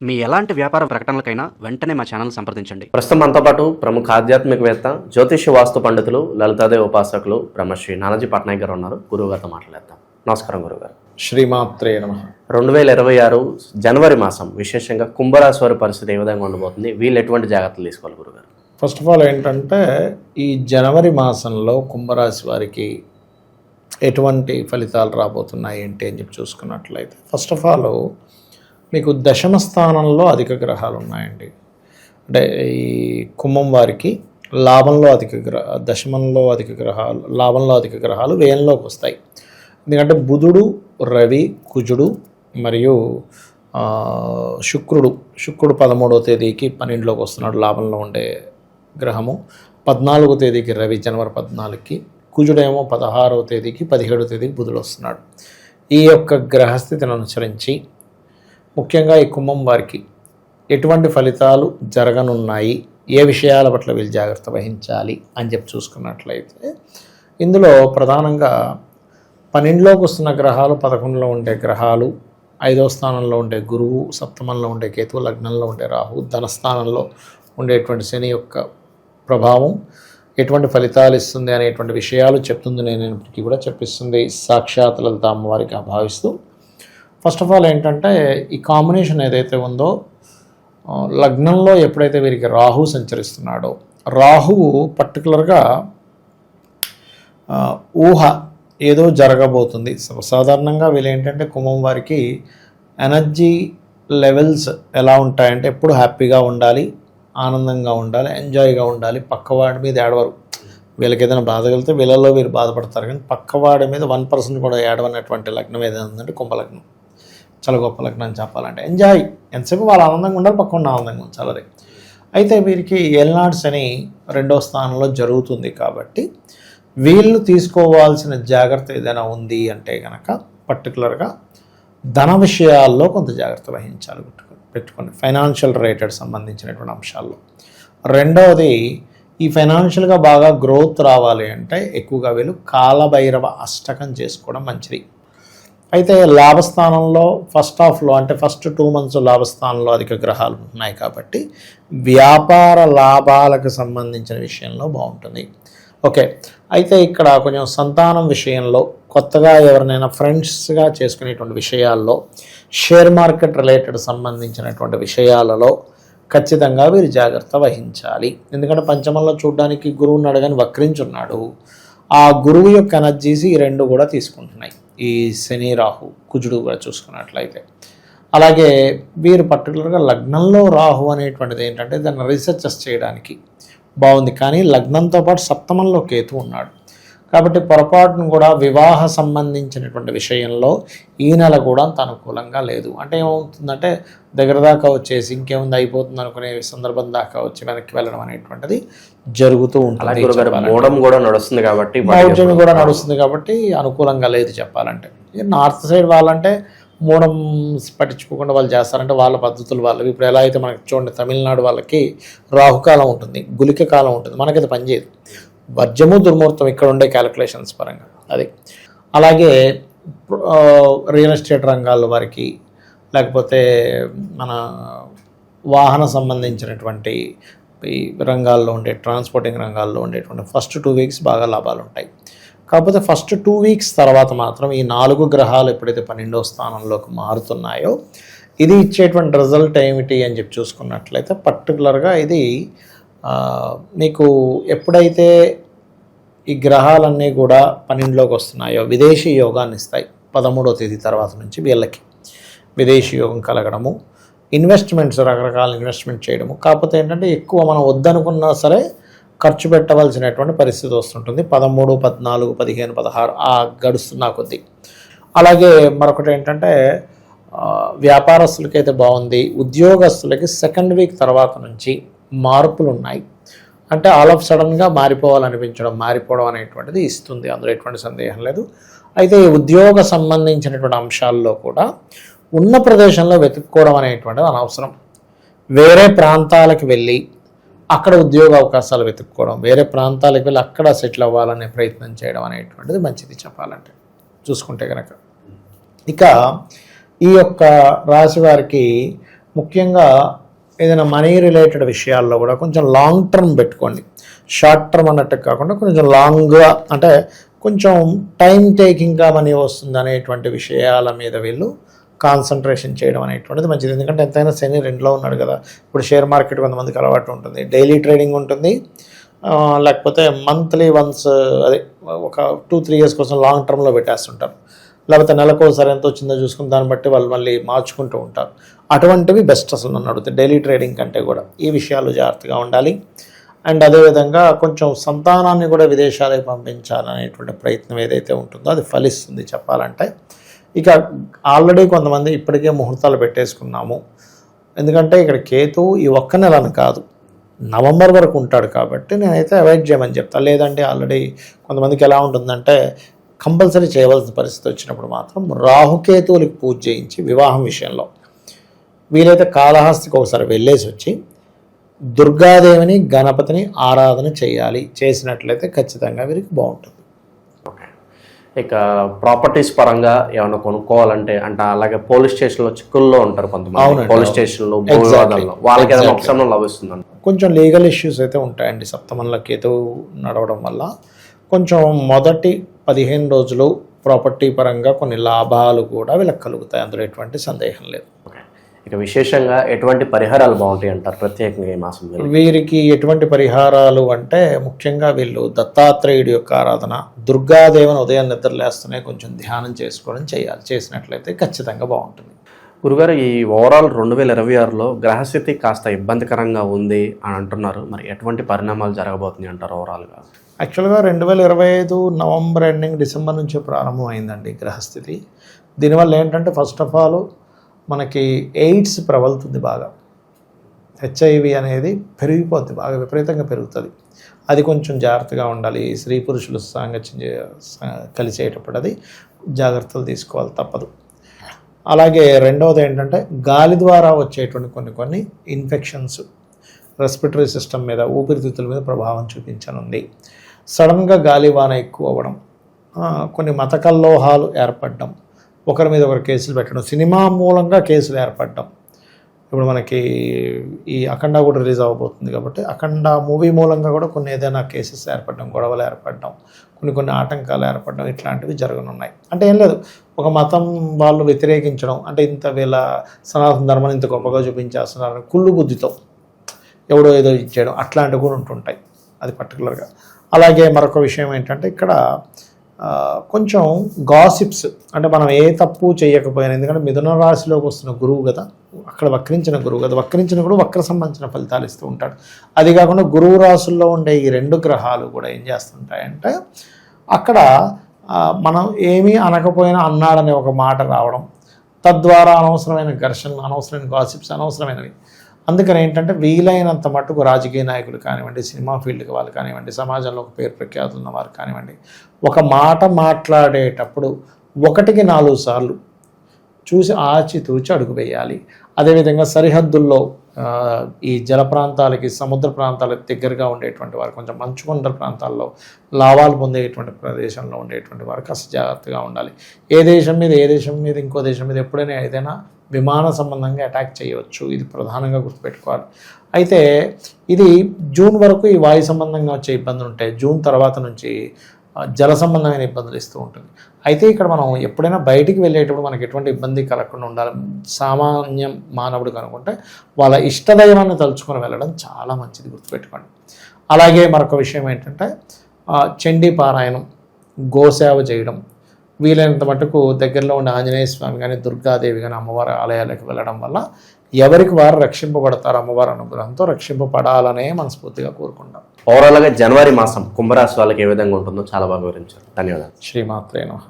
మీ ఎలాంటి వ్యాపార ప్రకటనలకైనా వెంటనే మా ఛానల్ సంప్రదించండి. ప్రస్తుతం మనతో పాటు ప్రముఖ ఆధ్యాత్మికవేత్త, జ్యోతిష్య వాస్తు పండితులు, లలితాదేవి ఉపాసకులు బ్రహ్మశ్రీ నానాజీ పట్నాయక్ గారు ఉన్నారు. గురువుగారితో మాట్లాడేద్దాం. నమస్కారం గురుగారు. శ్రీమాత్రే నమః. 2026 జనవరి మాసం విశేషంగా కుంభరాశి వారి పరిస్థితి ఏ విధంగా ఉండబోతుంది? వీళ్ళు ఎటువంటి జాగ్రత్తలు తీసుకోవాలి గురుగారు? ఫస్ట్ ఆఫ్ ఆల్ ఏంటంటే ఈ జనవరి మాసంలో కుంభరాశి వారికి ఎటువంటి ఫలితాలు రాబోతున్నాయి ఏంటి అని చెప్పి చూసుకున్నట్లయితే, ఫస్ట్ ఆఫ్ ఆల్ మీకు దశమ స్థానంలో అధిక గ్రహాలు ఉన్నాయండి. అంటే ఈ కుంభం వారికి లాభంలో దశమంలో అధిక గ్రహాలు, లాభంలో అధిక గ్రహాలు వ్యయంలోకి వస్తాయి. ఎందుకంటే బుధుడు, రవి, కుజుడు మరియు శుక్రుడు 13వ తేదీకి 12లోకి వస్తున్నాడు. లాభంలో ఉండే గ్రహము 14వ తేదీకి రవి, జనవరి 14కి, కుజుడేమో 16వ తేదీకి 17వ తేదీకి బుధుడు వస్తున్నాడు. ఈ యొక్క గ్రహస్థితిని అనుసరించి ముఖ్యంగా ఈ కుంభం వారికి ఎటువంటి ఫలితాలు జరగనున్నాయి, ఏ విషయాల పట్ల వీళ్ళు జాగ్రత్త వహించాలి అని చెప్పి చూసుకున్నట్లయితే, ఇందులో ప్రధానంగా 12లోకి వస్తున్న గ్రహాలు, 11లో ఉండే గ్రహాలు, 5వ స్థానంలో ఉండే గురువు, సప్తమంలో ఉండే కేతువు, లగ్నంలో ఉండే రాహు, ధనస్థానంలో ఉండేటువంటి శని యొక్క ప్రభావం ఎటువంటి ఫలితాలు ఇస్తుంది అనేటువంటి విషయాలు చెప్తుంది. నేను ఇప్పటికీ కూడా చెప్పిస్తుంది సాక్షాత్ లలిత అమ్మవారికి భావిస్తూ, ఫస్ట్ ఆఫ్ ఆల్ ఏంటంటే ఈ కాంబినేషన్ ఏదైతే ఉందో, లగ్నంలో ఎప్పుడైతే వీరికి రాహు సంచరిస్తున్నాడో, రాహువు పర్టికులర్గా ఊహ ఏదో జరగబోతుంది. సాధారణంగా వీళ్ళు ఏంటంటే కుంభం వారికి ఎనర్జీ లెవెల్స్ ఎలా ఉంటాయంటే ఎప్పుడు హ్యాపీగా ఉండాలి, ఆనందంగా ఉండాలి, ఎంజాయ్గా ఉండాలి. పక్కవాడి మీద ఏడవరు. వీళ్ళకి ఏదైనా బాధ కలిగితే వీళ్ళలో వీరు బాధపడతారు, కానీ పక్కవాడి మీద 1% కూడా ఏడవనటువంటి లగ్నం ఏదైనా ఉందంటే కుంభలగ్నం. చాలా గొప్ప లగ్నం అని చెప్పాలంటే. ఎంజాయ్, ఎంతసేపు వాళ్ళు ఆనందంగా ఉండాలి, పక్కన ఆనందంగా ఉంచాలి. అయితే వీరికి ఏలినాడు శని 2వ స్థానంలో జరుగుతుంది కాబట్టి వీళ్ళు తీసుకోవాల్సిన జాగ్రత్త ఏదైనా ఉంది అంటే కనుక పర్టికులర్గా ధన విషయాల్లో కొంత జాగ్రత్త వహించాలి, పెట్టుకోండి. ఫైనాన్షియల్ రిలేటెడ్ సంబంధించినటువంటి అంశాల్లో. రెండవది, ఈ ఫైనాన్షియల్గా బాగా గ్రోత్ రావాలి అంటే ఎక్కువగా వీళ్ళు కాలభైరవ అష్టకం చేసుకోవడం మంచిది. అయితే లాభస్థానంలో ఫస్ట్ హాఫ్లో అంటే ఫస్ట్ 2 months లాభస్థానంలో అధిక గ్రహాలు ఉన్నాయి కాబట్టి వ్యాపార లాభాలకు సంబంధించిన విషయంలో బాగుంటుంది. ఓకే, అయితే ఇక్కడ కొంచెం సంతానం విషయంలో, కొత్తగా ఎవరినైనా ఫ్రెండ్స్గా చేసుకునేటువంటి విషయాల్లో, షేర్ మార్కెట్ రిలేటెడ్ సంబంధించినటువంటి విషయాలలో ఖచ్చితంగా వీరు జాగ్రత్త వహించాలి. ఎందుకంటే పంచమంలో చూడడానికి గురువుని అడగని వక్రించున్నాడు. ఆ గురువు యొక్క ఎనర్జీస్ ఈ రెండు కూడా తీసుకుంటున్నాయి, ఈ శని, రాహు, కుజుడు కూడా చూసుకున్నట్లయితే. అలాగే వీరు పర్టికులర్గా లగ్నంలో రాహు అనేటువంటిది ఏంటంటే దాన్ని రీసెర్చెస్ చేయడానికి బాగుంది, కానీ లగ్నంతో పాటు సప్తమంలో కేతు ఉన్నాడు కాబట్టి పొరపాటును కూడా వివాహ సంబంధించినటువంటి విషయంలో ఈ నెల కూడా అంత అనుకూలంగా లేదు. అంటే ఏమవుతుందంటే దగ్గర దాకా వచ్చేసి ఇంకేముంది అయిపోతుంది అనుకునే సందర్భం దాకా వచ్చి వెనక్కి వెళ్ళడం అనేటువంటిది జరుగుతూ ఉంటుంది. మౌఢ్యం కూడా నడుస్తుంది కాబట్టి అనుకూలంగా లేదు చెప్పాలంటే. నార్త్ సైడ్ వాళ్ళంటే మూఢం పట్టించుకోకుండా వాళ్ళు చేస్తారంటే వాళ్ళ పద్ధతులు వాళ్ళవి. ఇప్పుడు ఎలా అయితే మనకి చూడండి, తమిళనాడు వాళ్ళకి రాహుకాలం ఉంటుంది, గుళిక కాలం ఉంటుంది, మనకైతే పనిచేయదు. వర్జము దుర్ముహూర్తం ఇక్కడ ఉండే క్యాలిక్యులేషన్స్ పరంగా అది. అలాగే రియల్ ఎస్టేట్ రంగాల్లో వారికి, లేకపోతే మన వాహన సంబంధించినటువంటి ఈ రంగాల్లో ఉండే, ట్రాన్స్పోర్టింగ్ రంగాల్లో ఉండేటువంటి ఫస్ట్ 2 weeks బాగా లాభాలు ఉంటాయి. కాకపోతే ఫస్ట్ 2 weeks తర్వాత మాత్రం ఈ 4 గ్రహాలు ఎప్పుడైతే 12వ స్థానంలోకి మారుతున్నాయో ఇది ఇచ్చేటువంటి రిజల్ట్ ఏమిటి అని చెప్పి చూసుకున్నట్లయితే, పర్టికులర్గా ఇది మీకు ఎప్పుడైతే ఈ గ్రహాలన్నీ కూడా 12లోకి వస్తున్నాయో విదేశీ యోగాన్ని ఇస్తాయి. 13వ తేదీ తర్వాత నుంచి వీళ్ళకి విదేశీ యోగం కలగడము, ఇన్వెస్ట్మెంట్స్, రకరకాల ఇన్వెస్ట్మెంట్ చేయడము. కాకపోతే ఏంటంటే ఎక్కువ మనం వద్దనుకున్నా సరే ఖర్చు పెట్టవలసినటువంటి పరిస్థితి వస్తుంటుంది 13, 14, 15, 16 ఆ గడుస్తున్న కొద్దీ. అలాగే మరొకటి ఏంటంటే వ్యాపారస్తులకైతే బాగుంది. ఉద్యోగస్తులకి 2nd week తర్వాత నుంచి మార్పులు ఉన్నాయి. అంటే ఆల్ ఆఫ్ సడన్గా మారిపోవడం అనేటువంటిది ఇస్తుంది, అందులో ఎటువంటి సందేహం లేదు. అయితే ఈ ఉద్యోగ సంబంధించినటువంటి అంశాల్లో కూడా ఉన్న ప్రదేశంలో వెతుక్కోవడం అనేటువంటిది అనవసరం. వేరే ప్రాంతాలకు వెళ్ళి అక్కడ ఉద్యోగ అవకాశాలు వెతుక్కోవడం, వేరే ప్రాంతాలకు వెళ్ళి అక్కడ సెటిల్ అవ్వాలనే ప్రయత్నం చేయడం అనేటువంటిది మంచిది చెప్పాలంటే చూసుకుంటే కనుక. ఇక ఈ యొక్క రాశి వారికి ముఖ్యంగా ఏదైనా మనీ రిలేటెడ్ విషయాల్లో కూడా కొంచెం లాంగ్ టర్మ్ పెట్టుకోండి. షార్ట్ టర్మ్ అన్నట్టు కాకుండా కొంచెం లాంగ్గా, అంటే కొంచెం టైం టేకింగ్గా మనీ వస్తుంది అనేటువంటి విషయాల మీద వీళ్ళు కాన్సన్ట్రేషన్ చేయడం అనేటువంటిది మంచిది. ఎందుకంటే ఎంతైనా శని 2లో ఉన్నాడు కదా. ఇప్పుడు షేర్ మార్కెట్ కొంతమందికి అలవాటు ఉంటుంది, డైలీ ట్రేడింగ్ ఉంటుంది, లేకపోతే మంత్లీ వన్స్, అదే ఒక 2-3 years కోసం లాంగ్ టర్మ్లో పెట్టేస్తుంటారు. లేకపోతే నెలకోసారి ఎంత వచ్చిందో చూసుకుని దాన్ని బట్టి వాళ్ళు మళ్ళీ మార్చుకుంటూ ఉంటారు. అటువంటివి బెస్ట్ అసలు నన్ను అడిగితే, డైలీ ట్రేడింగ్ కంటే కూడా ఈ విషయాలు జాగ్రత్తగా ఉండాలి. అండ్ అదేవిధంగా కొంచెం సంతానాన్ని కూడా విదేశాలకు పంపించాలనేటువంటి ప్రయత్నం ఏదైతే ఉంటుందో అది ఫలిస్తుంది చెప్పాలంటే. ఇక ఆల్రెడీ కొంతమంది ఇప్పటికే ముహూర్తాలు పెట్టేసుకున్నాము, ఎందుకంటే ఇక్కడ కేతువు ఈ ఒక్క నెలను కాదు, నవంబర్ వరకు ఉంటాడు కాబట్టి నేనైతే అవాయిడ్ చేయమని చెప్తాను. లేదంటే ఆల్రెడీ కొంతమందికి ఎలా ఉంటుందంటే కంపల్సరీ చేయవలసిన పరిస్థితి వచ్చినప్పుడు మాత్రం రాహుకేతువులకు పూజ చేయించి వివాహం విషయంలో వీలైతే కాళహస్తికి ఒకసారి వెళ్ళేసి వచ్చి దుర్గాదేవిని గణపతిని ఆరాధన చేయాలి. చేసినట్లయితే ఖచ్చితంగా వీరికి బాగుంటుంది. ఇక ప్రాపర్టీస్ పరంగా ఏమైనా కొనుక్కోవాలంటే, అంటే అలాగే పోలీస్ స్టేషన్లో చిక్కుల్లో ఉంటారు కొంతమంది, పోలీస్ స్టేషన్లో భూవివాదాల్లో, వాళ్ళకి ఏదైనా ఉపశమనం లభిస్తుందండి? కొంచెం లీగల్ ఇష్యూస్ అయితే ఉంటాయండి. సప్తమంలో కేతువు నడవడం వల్ల కొంచెం మొదటి 15 రోజులు ప్రాపర్టీ పరంగా కొన్ని లాభాలు కూడా వీళ్ళకి కలుగుతాయి, అందులో ఎటువంటి సందేహం లేదు. ఇక విశేషంగా ఎటువంటి పరిహారాలు బాగుంటాయి అంటారు ప్రత్యేకంగా ఈ మాసం? వీరికి ఎటువంటి పరిహారాలు అంటే ముఖ్యంగా వీళ్ళు దత్తాత్రేయుడి యొక్క ఆరాధన, దుర్గాదేవిని ఉదయం నిద్రలేస్తూనే కొంచెం ధ్యానం చేసుకోవడం చేయాలి. చేసినట్లయితే ఖచ్చితంగా బాగుంటుంది. గురుగారు, ఈ ఓవరాల్ 2026లో గ్రహస్థితి కాస్త ఇబ్బందికరంగా ఉంది అని అంటున్నారు. మరి ఎటువంటి పరిణామాలు జరగబోతున్నాయి అంటారు ఓవరాల్గా? యాక్చువల్గా 2025 నవంబర్ ఎండింగ్, డిసెంబర్ నుంచి ప్రారంభమైందండి గ్రహస్థితి. దీనివల్ల ఏంటంటే ఫస్ట్ ఆఫ్ ఆల్ మనకి ఎయిడ్స్ ప్రబలుతుంది బాగా, హెచ్ఐవి అనేది పెరిగిపోద్ది, బాగా విపరీతంగా పెరుగుతుంది. అది కొంచెం జాగ్రత్తగా ఉండాలి. స్త్రీ పురుషులు సాంగత్యం కలిసేటప్పుడు అది జాగ్రత్తలు తీసుకోవాలి, తప్పదు. అలాగే రెండవది ఏంటంటే గాలి ద్వారా వచ్చేటువంటి కొన్ని ఇన్ఫెక్షన్స్ రెస్పిటరీ సిస్టమ్ మీద, ఊపిరితిత్తుల మీద ప్రభావం చూపించనుంది. సడన్గా గాలివాన ఎక్కువ అవ్వడం, కొన్ని మత కల్లోహాలు ఏర్పడడం, ఒకరి మీద ఒకరు కేసులు పెట్టడం, సినిమా మూలంగా కేసులు ఏర్పడడం. ఇప్పుడు మనకి ఈ అఖండ కూడా రిలీజ్ అవ్వబోతుంది కాబట్టి అఖండ మూవీ మూలంగా కూడా కొన్ని ఏదైనా కేసెస్ ఏర్పడడం, గొడవలు ఏర్పడడం, కొన్ని ఆటంకాలు ఏర్పడడం, ఇట్లాంటివి జరగనున్నాయి. అంటే ఏం లేదు, ఒక మతం వాళ్ళు వ్యతిరేకించడం, అంటే ఇంత వీళ్ళ సనాతన ధర్మాన్ని ఇంత గొప్పగా చూపించేస్తున్నారు కుళ్ళు బుద్ధితో ఎవడో ఏదో ఇచ్చేయడం, అట్లాంటివి కూడా ఉంటుంటాయి. అది పర్టికులర్గా. అలాగే మరొక విషయం ఏంటంటే ఇక్కడ కొంచెం గాసిప్స్, అంటే మనం ఏ తప్పు చేయకపోయినా, ఎందుకంటే మిథున రాశిలోకి వస్తున్న గురువు కదా, అక్కడ వక్రించిన గురువు కదా, వక్రించిన కూడా వక్ర సంబంధించిన ఫలితాలు ఇస్తూ ఉంటాడు. అది కాకుండా గురువు రాశుల్లో ఉండే ఈ 2 గ్రహాలు కూడా ఏం చేస్తుంటాయంటే అక్కడ మనం ఏమీ అనకపోయినా అన్నాడనే ఒక మాట రావడం, తద్వారా అనవసరమైన ఘర్షణలు, అనవసరమైన గాసిప్స్, అనవసరమైనవి. అందుకని ఏంటంటే వీలైనంత మట్టుకు రాజకీయ నాయకులు కానివ్వండి, సినిమా ఫీల్డ్కి వాళ్ళు కానివ్వండి, సమాజంలో ఒక పేరు ప్రఖ్యాతులు ఉన్న వారు కానివ్వండి, ఒక మాట మాట్లాడేటప్పుడు 1కి 4 సార్లు చూసి ఆచితూచి అడుగు వేయాలి. అదేవిధంగా సరిహద్దుల్లో ఈ జల ప్రాంతాలకి, సముద్ర ప్రాంతాలకు దగ్గరగా ఉండేటువంటి వారు, కొంచెం మంచుకొండల ప్రాంతాల్లో లాభాలు పొందేటువంటి ప్రదేశంలో ఉండేటువంటి వారు కాస్త జాగ్రత్తగా ఉండాలి. ఏ దేశం మీద ఇంకో దేశం మీద ఎప్పుడైనా ఏదైనా విమాన సంబంధంగా అటాక్ చేయవచ్చు, ఇది ప్రధానంగా గుర్తుపెట్టుకోవాలి. అయితే ఇది జూన్ వరకు ఈ వాయు సంబంధంగా వచ్చే ఇబ్బందులు ఉంటాయి. జూన్ తర్వాత నుంచి జల సంబంధమైన ఇబ్బందులు ఇస్తూ ఉంటుంది. అయితే ఇక్కడ మనం ఎప్పుడైనా బయటికి వెళ్ళేటప్పుడు మనకి ఎటువంటి ఇబ్బంది కలగకుండా ఉండాలి. సామాన్యం మానవుడు కనుకుంటే వాళ్ళ ఇష్టదైవాన్ని తలుచుకొని వెళ్ళడం చాలా మంచిది, గుర్తుపెట్టుకోండి. అలాగే మరొక విషయం ఏంటంటే చండీ పారాయణం, గోసేవ చేయడం, వీలైనంత మటుకు దగ్గరలో ఉండే ఆంజనేయ స్వామి కానీ, దుర్గాదేవి కానీ అమ్మవారి ఆలయాలకు వెళ్ళడం వల్ల ఎవరికి వారు రక్షింపబడతారు, అమ్మవారి అనుగ్రహంతో రక్షింపబడాలనే మనస్ఫూర్తిగా కోరుకుంటాం. ఓవరాల్గా జనవరి మాసం కుంభరాశి వాళ్ళకి ఏ విధంగా ఉంటుందో చాలా బాగా వివరించారు. ధన్యవాదాలు. శ్రీమాత్రే నమః.